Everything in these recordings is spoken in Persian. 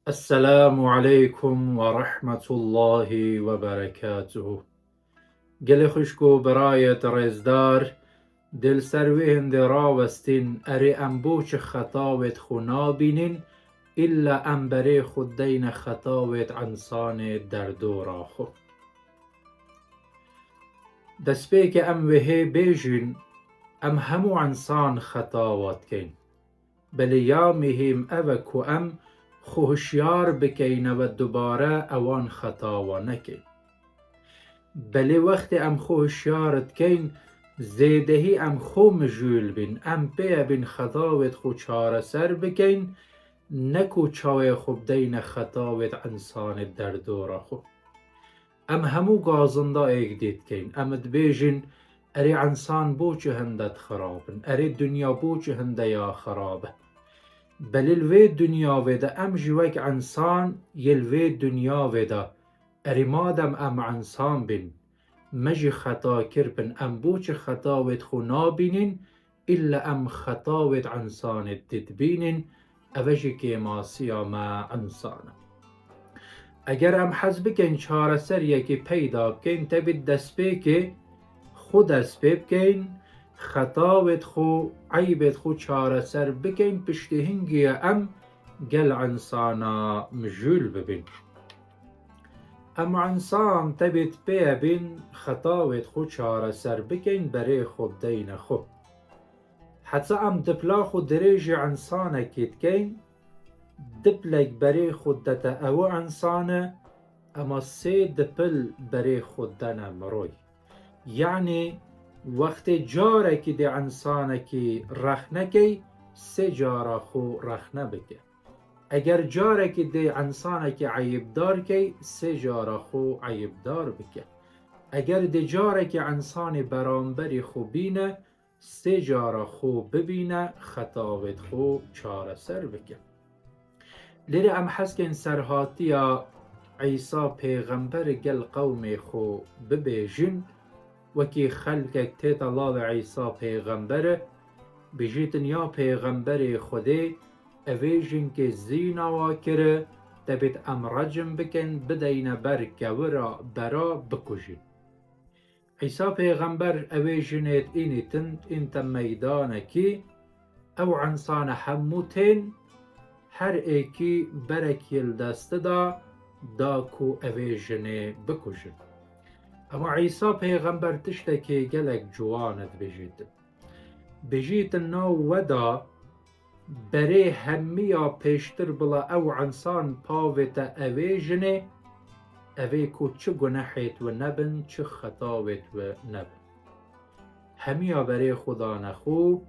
السلام عليكم ورحمة الله وبركاته. گل خوشکو برای رزدار دل سروهند راوستین اری انبوچ خطاوت خو بینین الا انبره خودین خطاوت انسان در دورا خو دسپه که ام وهی بیجین ام همو انسان خطاوت کن بلی یا مهم او که ام خوشیار بکین و دوباره اوان خطاوا نکن بلی وقت ام خوشیارت کن زیدهی ام خو مجول بین ام پی بین خطاوت خو چاره سر بکن نکو چاوی خوب دین خطاوت انسان در دورا خو ام همو گازنده ایک دید کن امد بیجین اری انسان بوچه هندت خرابن اری دنیا بوچه هنده یا خرابه بل الوی دنیا ویده ام جوک انسان یلوی دنیا ویده اری مادم ام انسان بین مجی خطا کربن ام بوچ خطاوت خو نابینین الا ام خطاوت انسانت دید بینین اوجی که ماسیا ما انسانه اگر ام حز بکن چاره سر یکی پیدا بکن تبید دست که خود دست بکن خطاوت خو عیبت خو چاره سر بکن پشتی هنگی ام گل انسانا مجول ببین ام انسان تبید پی بین خطاوت خو چاره سر بکن بره خود دین خو حتی ام دپلا خو دریج انسانه کید کن دپلک بره خود دتا او انسانه اما سه دپل بره خود دنه مروی یعنی وقت جاره که ده انسانه که رخ نکی سه جاره خو رخ نبکه اگر جاره که ده انسانه که عیب دار کی سه جاره خو عیب دار بکه اگر ده جاره که انسان برانبری خو بینه سه جاره خو ببینه خطاوت خو چاره سر بکه لیره ام حسکن سرهاتی یا عیسی پیغمبر گل قوم خو ببیجن وکی خلقک تیت الله عیسی پیغمبره بجیتن یا پیغمبر خوده اویجن که زینا کره تبید ام رجم بکن بدین بر گورا برا بکجین عیسی پیغمبر اویجنت اینی تند انت میدانه کی او انسان هموتین هر ایکی برکیل دست دا کو اویجنه بکجین اما عیسی پیغمبر تشتکی گلک جوانت بجیت نو ودا بره همیا پیشتر بلا او انسان پاوت اویجنه اوی کو چه گناحیت و نبن چه خطاوت و نبن همیا بره خدا نخو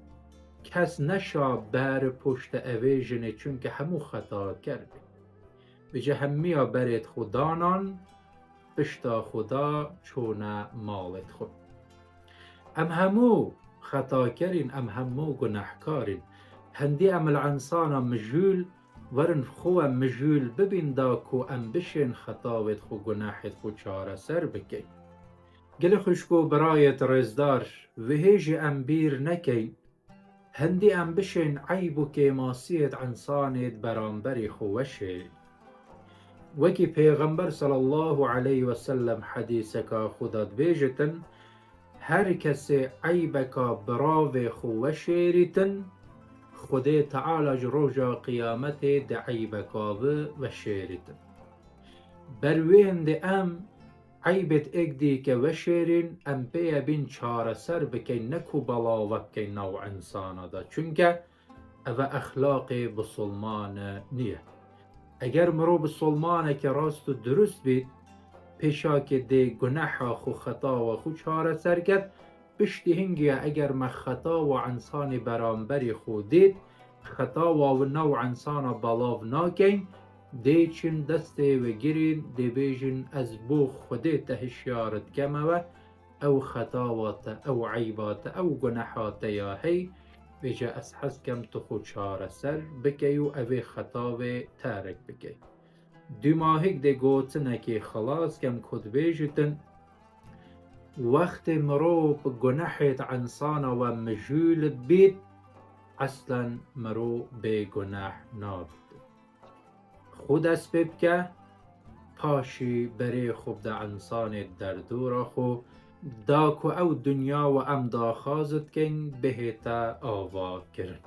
کس نشا بر پشت اویجنه چونکه همو خطا کرده بجه همیا برت خدانان پشتا خدا چونه مالت خود ام همو خطا کرین ام همو گناهکارین هندی ام الانسان مجول ورن خو مجول ببین دا کو ام بشین خطاوت خو گناحت خو چاره سر بکی گل خوشکو برایت رزدار وهیج ام بیر نکی هندی ام بشین عیبو که ماسیت انسانت برانبری خو وشه وکی پیغمبر صلی الله علیه و سلم حدیثکا خودت بیجتن هر کسی عیبکا براو خو شیریتن خود تعالی روژا قیامت ده عیبکا و شیریتن برویند ام عیبت اگدی که و شیرین ام پی بین چاره سر بکن نکو بلاوک که نو انسانا دا چونکه او اخلاق بسلمان نیه اگر مرو بسلمانه که راست و درست بید پیشا که ده گناح خو خطا و خو چاره سر کرد پشتی هنگی اگر ما خطا و انسان برانبری خود دید خطا و نو انسان بلاو ناکن ده چین دسته و گیرین ده بیجن از بو خوده تهشیارت کمه او خطاوات او عیبات او گناحات یا هی بیجا از حس کم تو خود چاره سر بکی و اوی خطاوه تارک بکی دو ماهک ده گوتنه که خلاص کم کد بیجتن وقت مرو بگناحت انسانا و مجولت بید اصلا مرو به گناح نابید خود دست پی بکه پاشی بری خوب ده انسان در دورا خو دا کو او دنیا و ام دا خازت کن بهتا آوا کرن.